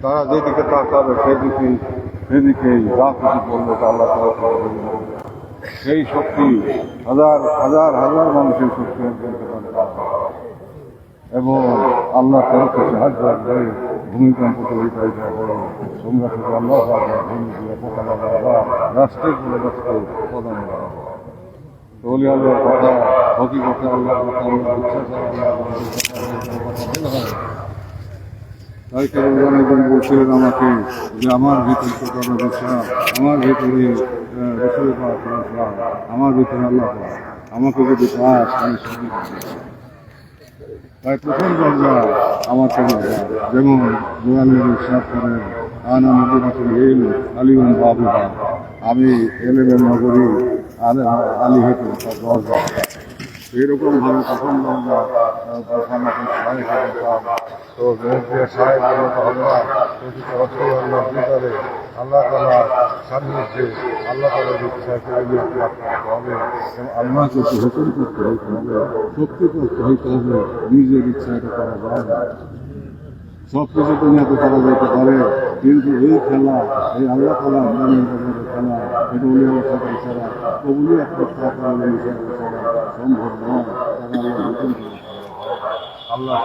তারা যেদিকে তাকাবে সেদিকেই যা কিছু বলবে তা আল্লাহ তাআলা সেই শক্তি হাজার হাজার হাজার মানুষের শক্তি এবং আল্লাহ তরফ থেকে সাহায্য আসবে। ভূমিকম্প তৈরি করে তোমরা শুধু আল্লাহ ভূমি দিয়ে রাষ্ট্রের বলে রাষ্ট্র প্রদান করা তলি আল্লাহর কথা হকিকতে আল্লাহ তাই কেবল অনেকজন বলছিলেন আমাকে যে আমার ভিতরে কোরআন বিশ্বাস, আমার ভিতরে রসুল পাক আমার ভিতরে আল্লাহ পাক, আমাকে যদি পাস আমি সবই তাই প্রথম দরজা আমার চলে যেমন দোয়ালের ইরশাদ করেন আনা মদিনাতুল ইলম আলিউম বাবুহা, আমি এলেমের নগরী আলী হেতু তার দরজা। এইরকমভাবে প্রথম দরজা তো সাহেব হবে না ভিতরে আল্লাহ তাআলা সান্নিধ্যে আল্লাহ তাআলার ইচ্ছায় হবে এবং আল্লাহকে হুকুম করতে হইতে হবে, শক্তি করতে হইতে হবে, নিজের ইচ্ছা এটা করা যায় না। সব কিছু দুনিয়াতে করা যেতে পারে, কিন্তু এই খেলা, এই আল্লাহ তাআলা নামের ব্যাপারে খেলা, এটা উনি আমার সাথে ছাড়া কবুলই একটা কারণে সম্ভব নয়। আল্লাহ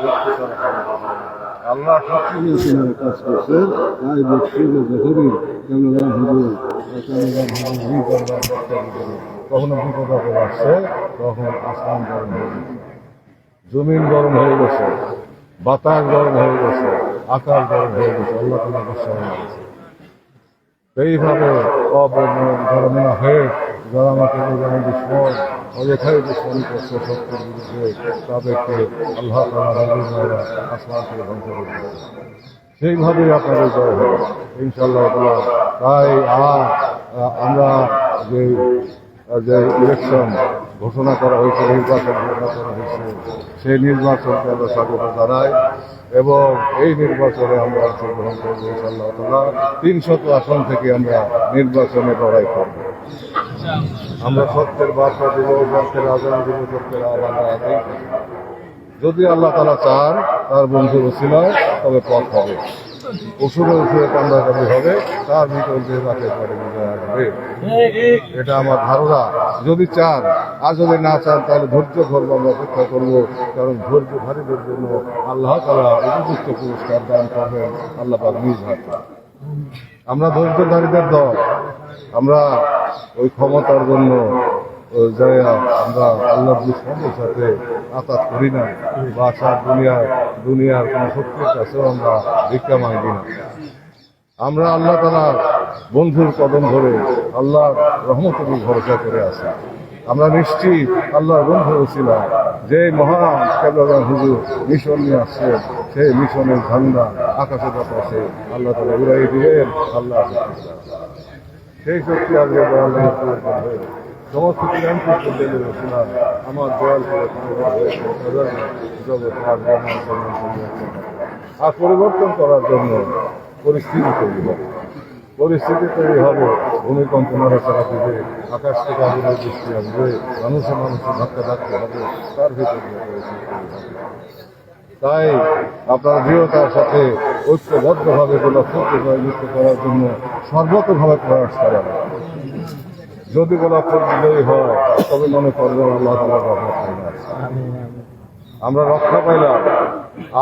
আল্লাহ শক্তি নিয়ে কাজ করছে, তাই দেখছি যে যখনই কখনো বিপদ আপদ আসছে তখন আসমান গরম হয়ে গেছে, জমিন গরম হয়ে গেছে, বাতাস গরম হয়ে গেছে, আকাশ গরম হয়ে গেছে, আল্লাহ তাআলা বর্ষা হয়ে গেছে। এইভাবে অবমাননা হয়ে যারা আমাকে যেমন দুশ্মন অযথাই দুশ্মনী করছে সত্যের বিরুদ্ধে, তাদেরকে আল্লাহ তাআলা আসমান থেকে ধ্বংস করে দিয়েছে। সেইভাবেই আপনাদের জয় হবে ইনশাআল্লাহ। তাই আমরা যে ইলেকশন ঘোষণা করা হয়েছে, নির্বাচন ঘোষণা করা হয়েছে, সেই নির্বাচনকে আমরা স্বাগত জানাই এবং এই নির্বাচনে আমরা অংশগ্রহণ করবো ইনশাআল্লাহ তাআলা। 300 আসন থেকে আমরা নির্বাচনে লড়াই করব। আমরা সত্যের বার্তা দেব, সত্যের আজান দেব, সত্যের আহ্বান আদায় করব। যদি আল্লাহ তাআলা চান তার বন্ধুর ওসিলায় তবে পথ হবে, ওষুধে কান্দাকান্দি হবে, তার ভিতর দিয়ে রাখে পরে বিজয় আসবে, এটা আমার ধারণা। যদি চান, আর যদি না চান তাহলে ধৈর্য ধরবো, আমরা অপেক্ষা করবো, কারণ ধৈর্যধারীদের জন্য আল্লাহ তাআলা উপযুক্ত পুরস্কার দান করবেন আল্লাহ পাক নিজ হাতে। আমরা ধৈর্যধারীদের দল, আমরা ওই ক্ষমতার জন্য আমরা আল্লাহ দুশ্মনের সাথে আঘাত করি না, বা দুনিয়ার কোন শক্তির কাছেও আমরা ভিক্ষা মাগি না। আমরা আল্লাহ তাআলার বন্ধুর কদম ধরে আল্লাহর রহমতের ভরসা করে আছি। আমরা নিশ্চিত আল্লাহর বন্ধু ওসিলা যে মহান কেবলার হুজুর মিশন নিয়ে আসছে, সেই মিশনের ঝান্ডা আকাশে বাতাসে আল্লাহ তাআলা উড়াই দিবেন। আল্লাহ সেই শক্তি আসবে সমস্ত আমার দয়াল আর পরিবর্তন করার জন্য পরিস্থিতি তৈরি হবে, ভূমিকম্প নড়াচড়া দিবে, আকাশ থেকে আগুনের বৃষ্টি আসবে, মানুষের ধাক্কা ধাক্কা হবে, তার ভিতরে তাই আপনার দৃঢ়তার সাথে ঐক্যবদ্ধভাবে গোলাপকে জয়যুক্ত করার জন্য সর্বতভাবে প্রয়াস করা। যদি গোলাপফুল বিজয়ী হয় তবে মনে করবেন আল্লাহ তাআলার রহমত আমরা রক্ষা পাইলাম।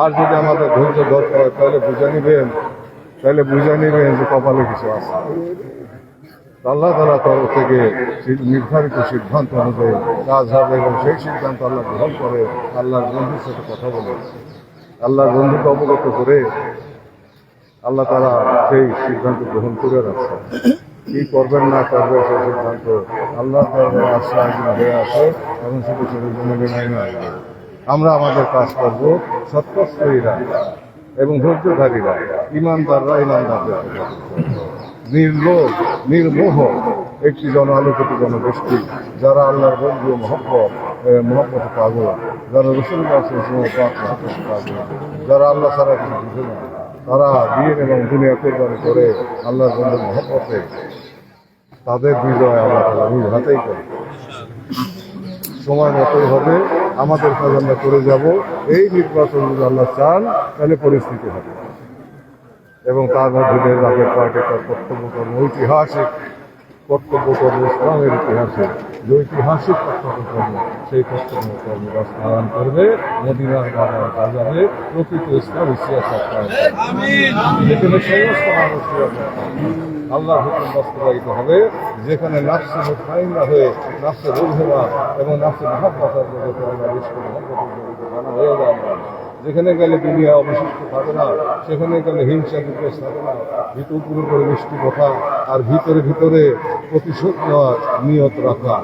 আর যদি আমাদের ধৈর্য ধরতে হয় তাহলে বুঝে নিবেন যে কপালে কিছু আছে। আল্লাহ তাআলার তরফ থেকে নির্ধারিত সিদ্ধান্ত অনুযায়ী কাজ হবে এবং সেই সিদ্ধান্ত আল্লাহ গ্রহণ করে আল্লাহর বন্ধুর সাথে কথা বলে, আল্লাহর বন্ধুকে অবগত করে আল্লাহ তাআলা সেই সিদ্ধান্ত গ্রহণ করে রাখছে। কি করবেন না করবেন সেই সিদ্ধান্ত আল্লাহ তাআলার আশ্রয় হয়ে আসে এবং শুধু আমরা আমাদের কাজ করব সত্যস্থীরা এবং ধৈর্যধারীরা, ইমানদাররা ইমানদারদের নির্মোহ একটি আলোকিত জনগোষ্ঠী, যারা আল্লাহর বন্ধু মহব্বত পাগল, যারা রাসূলুল্লাহ সাল্লাল্লাহু আলাইহি ওয়াসাল্লাম পাগল, যারা আল্লাহ ছাড়া কিছু বুঝে না, তারা দিন এবং দুনিয়া কোরবানি করে আল্লাহর বন্ধুর মহব্বতে তাদের বিজয় আল্লাহ তাআলা নিজ হাতেই করে। সময় মতোই হবে, আমাদের কাজ আমরা করে যাব। এই নির্বাচন যদি আল্লাহ চান তাহলে পরিস্থিতি হবে, এবং তার মধ্যে দিয়ে জাকের পার্টি তার কর্তব্য কর্ম, ঐতিহাসিক কর্তব্য কর্ম, ইসলামের ইতিহাসে যে ঐতিহাসিক কর্তব্য কর্ম, সেই কর্তব্য কর্ম বাস্তবায়ন করবে। মদিনার বাজারে প্রকৃত ইসলাম সিয়াসত যেখানে সমস্ত মানুষ আল্লাহর হুকুম বাস্তবায়িত হবে, যেখানে নাফসে মুতমাইন্না হয়ে নাফসে রুহেরা এবং নাফসে মহাব্বতের জগতে আল্লাহ ইশকে মহব্বতের জগতে বানা হয়ে যাবে। যেখানে গেলে দুনিয়া অবশিষ্ট থাকে না, সেখানে গেলে হিংসা বিদ্বেষ থাকে না, উপরে করে মিষ্টি কথা, আর ভিতরে ভিতরে প্রতিশোধ নেওয়ার নিয়ত রাখা,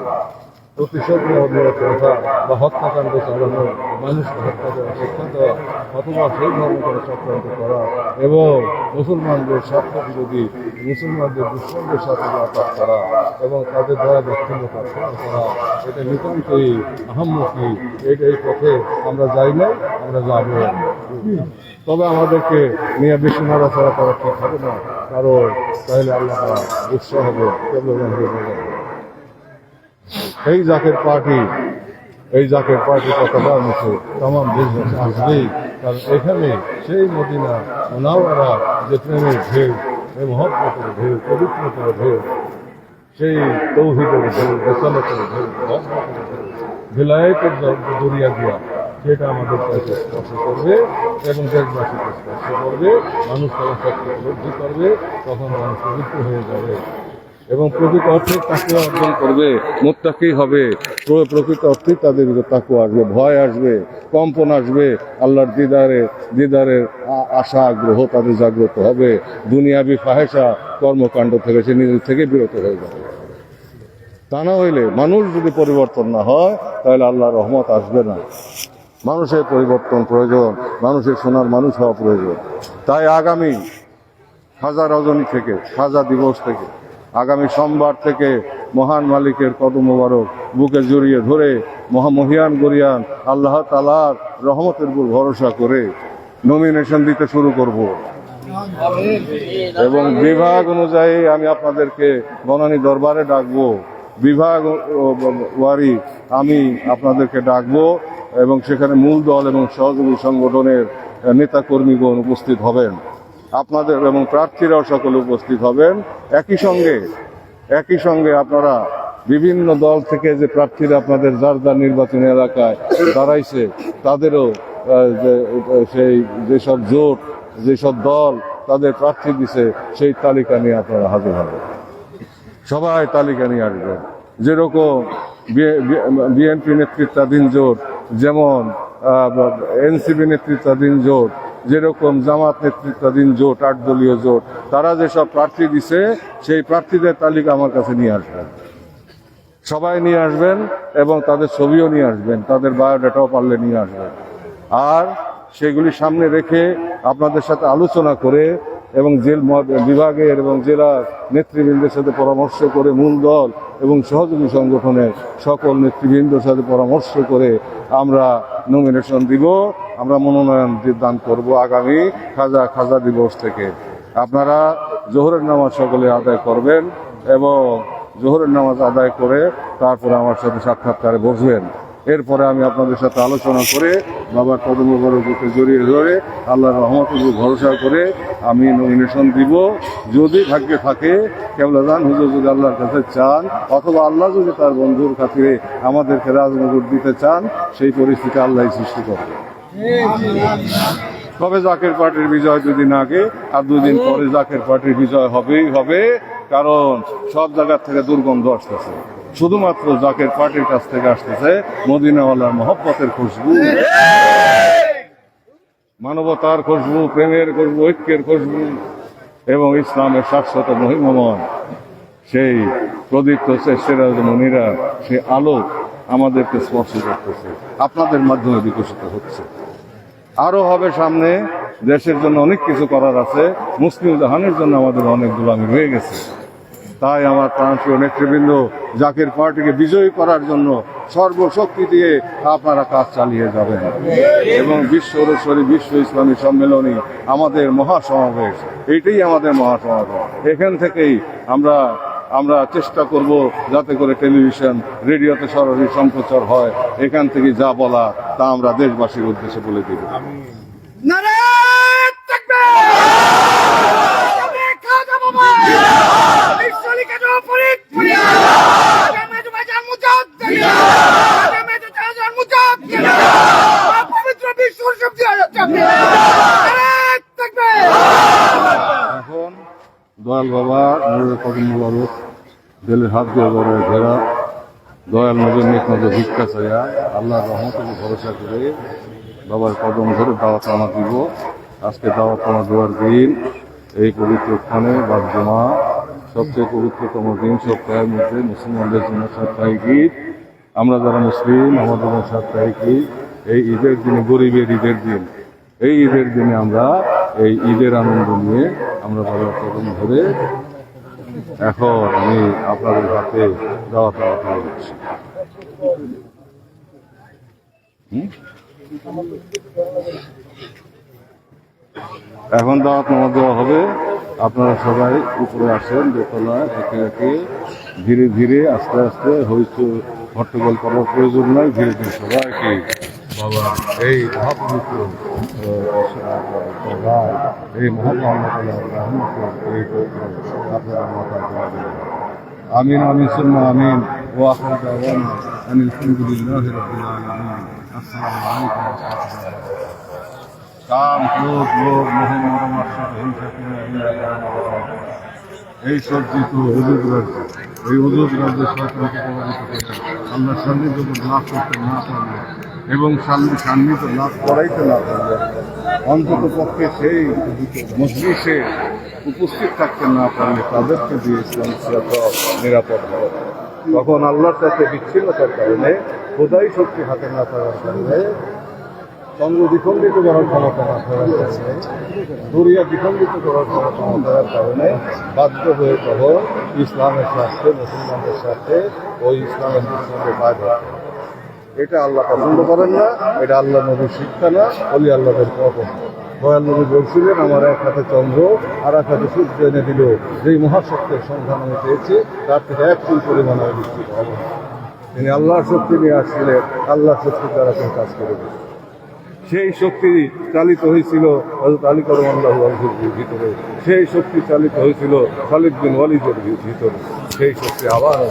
প্রতিশোধ নেওয়ার নিয়ত রাখা বা হত্যাকাণ্ড চালানো, মানুষকে হত্যা করা, শিক্ষা দেওয়া, অথবা সেই ধর্ম করে চক্রান্ত করা এবং মুসলমানদের স্বার্থ বিরোধী, মুসলমানদের দুশ্মনদের সাথে আঘাত করা এবং তাদের দ্বারা ব্যক্তিগত করা, এটা নিতান্তই আহাম্মকি। এই পথে আমরা যাই নাই, আমরা যাব। তবে আমাদেরকে নিয়ে বেশি নড়াচড়া করা ঠিক হবে না, কারণ তাহলে আল্লাহ উৎসাহ হবে। এই জাকের পার্টি কথাটা মুখে তামাম দেশ আসবেই, কারণ এখানে সেই মদিনা মুনাওয়ারা যে প্রেমের ঢেউ, এই মহব্বতের ঢেউ, পবিত্রতার ঢেউ, সেই তৌহিদের ঢেউ, রেসালতের ঢেউ, মহব্বতের ঢেউ, ভিলায়েতের দরিয়া দিয়া সেটা আমাদের কাছে স্পর্শ করবে এবং দেশবাসীকে স্পর্শ করবে। মানুষ তখন সত্য উপলব্ধি করবে, তখন মানুষ পবিত্র হয়ে যাবে এবং প্রকৃত অর্থে তাকুয়া অর্জন করবে, মুত্তাকি হবে। প্রকৃত অর্থে তাদের তাকুয়া আসবে, ভয় আসবে, কম্পন আসবে, আল্লাহর দিদারের আশা আগ্রহ তাদের জাগ্রত হবে। দুনিয়াবি ফাহেসা কর্মকাণ্ড থেকে সে নিজের থেকে বিরত হয়ে যাবে। তা না হইলে, মানুষ যদি পরিবর্তন না হয় তাহলে আল্লাহর রহমত আসবে না। মানুষের পরিবর্তন প্রয়োজন, মানুষের সোনার মানুষ হওয়া প্রয়োজন। তাই আগামী খাজা রজনী থেকে, খাজা দিবস থেকে, আগামী সোমবার থেকে মহান মালিকের কদম মোবারক বুকে জড়িয়ে ধরে মহামহিয়ান গরিয়ান আল্লাহ তাআলার রহমতের উপর ভরসা করে নমিনেশন দিতে শুরু করব এবং বিভাগ অনুযায়ী আমি আপনাদেরকে বনানী দরবারে ডাকবো। বিভাগ ওয়ারি আমি আপনাদেরকে ডাকবো এবং সেখানে মূল দল এবং সহযোগী সংগঠনের নেতাকর্মীগণ উপস্থিত হবেন। আপনাদের এবং প্রার্থীরাও সকলে উপস্থিত হবেন। একই সঙ্গে আপনারা বিভিন্ন দল থেকে যে প্রার্থীরা আপনাদের যার যার নির্বাচনী এলাকায় দাঁড়াইছে, তাদেরও সেই যেসব জোট, যেসব দল তাদের প্রার্থী দিছে, সেই তালিকা নিয়ে আপনারা হাজির হবেন। সবাই তালিকা নিয়ে আসবেন। যেরকম বিএনপি নেতৃত্বাধীন জোট, যেমন এনসিপি নেতৃত্বাধীন জোট, যেরকম জামাত নেতৃত্বাধীন জোট, 8 দলীয় জোট, তারা যেসব প্রার্থী দিছে সেই প্রার্থীদের তালিকা আমার কাছে নিয়ে আসবেন। সবাই নিয়ে আসবেন এবং তাদের ছবিও নিয়ে আসবেন, তাদের বায়োডাটাও পারলে নিয়ে আসবেন। আর সেগুলি সামনে রেখে আপনাদের সাথে আলোচনা করে এবং বিভাগের এবং জেলার নেতৃবৃন্দের সাথে পরামর্শ করে, মূল দল এবং সহযোগী সংগঠনের সকল নেতৃবৃন্দের সাথে পরামর্শ করে আমরা নমিনেশন দিব, আমরা মনোনয়ন দান করব আগামী খাজা দিবস থেকে। আপনারা জোহরের নামাজ সকলে আদায় করবেন এবং জোহরের নামাজ আদায় করে তারপরে আমার সাথে সাক্ষাৎকারে বসবেন। এরপরে আমি আপনাদের সাথে আলোচনা করে বাবার কদম মোবারকে জড়িয়ে ধরে আল্লাহর রহমতের উপর ভরসা করে আমি নমিনেশন দিব। যদি ভাগ্যে থাকে, কেবলাদান হুজুর যদি আল্লাহর কাছে চান, অথবা আল্লাহ যদি তার বন্ধুর খাতিরে আমাদেরকে রাজনগর দিতে চান, সেই পরিস্থিতি আল্লাহ সৃষ্টি করবে। তবে জাকের পার্টির বিজয় যদি না আগে, আর 2 দিন পরে জাকের পার্টির বিজয় হবেই হবে, কারণ সব জায়গার থেকে দুর্গন্ধ আসতেছে, শুধুমাত্র জাকের পার্টির কাছ থেকে আসতেছে মদিনাওয়ালার মহব্বতের খুশবু, মানবতার খুশবু, প্রেমের খুশবু, ঐক্যের খুশবু এবং ইসলামের শাশ্বত মহিমময় সেই প্রদীপ্ত শ্রেষ্ঠেরা মনিরা, সে আলো আমাদেরকে স্পর্শ করতেছে, আপনাদের মাধ্যমে বিকশিত হচ্ছে। আরো হবে সামনে, দেশের জন্য অনেক কিছু করার আছে, মুসলিম জাহানের জন্য আমাদের অনেক গোলামি রয়ে গেছে। তাই আমার প্রাণপ্রিয় নেতৃবৃন্দ, জাকের পার্টিকে বিজয়ী করার জন্য সর্বশক্তি দিয়ে আপনারা কাজ চালিয়ে যাবেন এবং বিশ্ব ইসলামী সম্মেলনী আমাদের মহাসমাবেশ, এইটাই আমাদের মহাসমাবেশ। এখান থেকেই আমরা আমরা চেষ্টা করব যাতে করে টেলিভিশন রেডিওতে সরাসরি সম্প্রচার হয়, এখান থেকে যা বলা তা আমরা দেশবাসীর উদ্দেশ্যে বলে দিব। নারায়ণ তাকবীর! তবে খাজা বাবা! বিশ্বলিকে তো ফরিদ ফরিদ! আগামী তো বাজার মুজাদ্দিদ! আগামী তো বাজার মুজাদ্দিদ! পবিত্র বিশ্বর শক্তি আছে! নারায়ণ তাকবীর! এখন দয়াল বাবা নুরের কদম মোবারক বেলের হাত দিয়ে গড়ে ঘেরা দয়াল নবীর নেক নজর ভিক্ষা চাইয়া আল্লাহর রহমতকে ভরসা করে বাবার কদম ধরে দাওয়াত আমা দিব। আজকে দাওয়াত আমা দেওয়ার দিন, এই পবিত্র স্থানে বাদ জমা সবচেয়ে পবিত্রতম দিন, সপ্তাহের মধ্যে মুসলমানদের জন্য সাপ্তাহিক ঈদ। আমরা যারা মুসলিম আমাদের জন্য সাপ্তাহিক ঈদ। এই ঈদের দিনে গরিবের ঈদের দিন, এই ঈদের দিনে আমরা এই ঈদের আনন্দ নিয়ে আমরা বাবার কদম ধরে এখন আমি আপনাদের হাতে দাওয়াত আমা তুলে দিচ্ছি। এখন দাওয়াত নামা দেওয়া হবে। আপনারা সবাই উপরে আসেন, দোতলায় একে একে ধীরে ধীরে আস্তে আস্তে হইচই হট্টগোল করার প্রয়োজন নয়। ধীরে ধীরে সবাইকে বাবা এই মহাপবিত্র এই আপনারা মাথায় তুলে দেবেন। আমিন আমিন সুম্মা আমিন। ওয়া আখিরু দাওয়ানা আনিল হামদুলিল্লাহি রাব্বিল আলামিন। আসসালামু আলাইকুম ওয়া রাহমাতুল্লাহ। কাম, ক্রোধ, লোভ, মোহ, মরম, আশা, হিংসা, এই সজ্জিত হুজুর রাজ্য, এই হুজুর রাজ্যের সরকারকে প্রভাবিত করতে আল্লাহ সান্নিধ্য লাভ করতে না পারলে এবং সান্নিধ্য লাভ করাইতে না পারলে, অন্তত পক্ষে সেই মজলিসে উপস্থিত থাকতে না পারলে তাদেরকে দিয়ে ইসলাম নিরাপদ হবে। তখন আল্লাহর সাথে বিচ্ছিন্নতার কারণে খোদাই শক্তি হাতে না থাকার কারণে, সঙ্গ দ্বিখণ্ডিত করার ক্ষমতা না থাকার কারণে, দুরিয়া দ্বিখণ্ডিত করার ক্ষমতা না থাকার কারণে বাধ্য হয়ে তখন ইসলামের স্বার্থে, মুসলমানদের স্বার্থে ওই ইসলামের সঙ্গে বাদ হচ্ছে। এটা আল্লাহ পছন্দ করেন না, এটা আল্লাহ নবীর শিক্ষা না, অলি আল্লাহদের পথ। দয়াল নবী বলছিলেন, আমার এক হাতে চন্দ্র আর এক হাতে সূর্য এনে দিল, যেই মহাশক্তির সন্ধান আমি পেয়েছি তার থেকে এক চুল পরিমাণ আমি বিস্তৃত হব। তিনি আল্লাহর শক্তি নিয়ে আসছিলেন, আল্লাহর শক্তির দ্বারা তিনি কাজ করে দিলেন। সেই শক্তি চালিত হয়েছিল হযরত আলী কারামাল্লাহু আনহুর ভিতরে, সেই শক্তি চালিত হয়েছিল খালিদ বিন ওয়ালিদের ভিতরে। সেই শক্তি আবার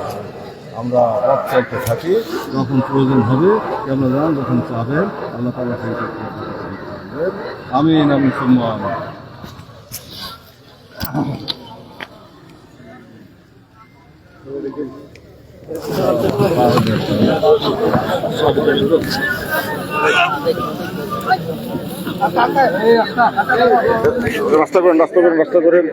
আমরা পথ চলতে থাকি, যখন প্রয়োজন হবে আমরা যান, যখন চাবেন আল্লাহ তাআলা সেই শক্তি আমিন আমিন সুম্মা আমিন। রাস্তা করেন, রাস্তা করেন, রাস্তা করেন।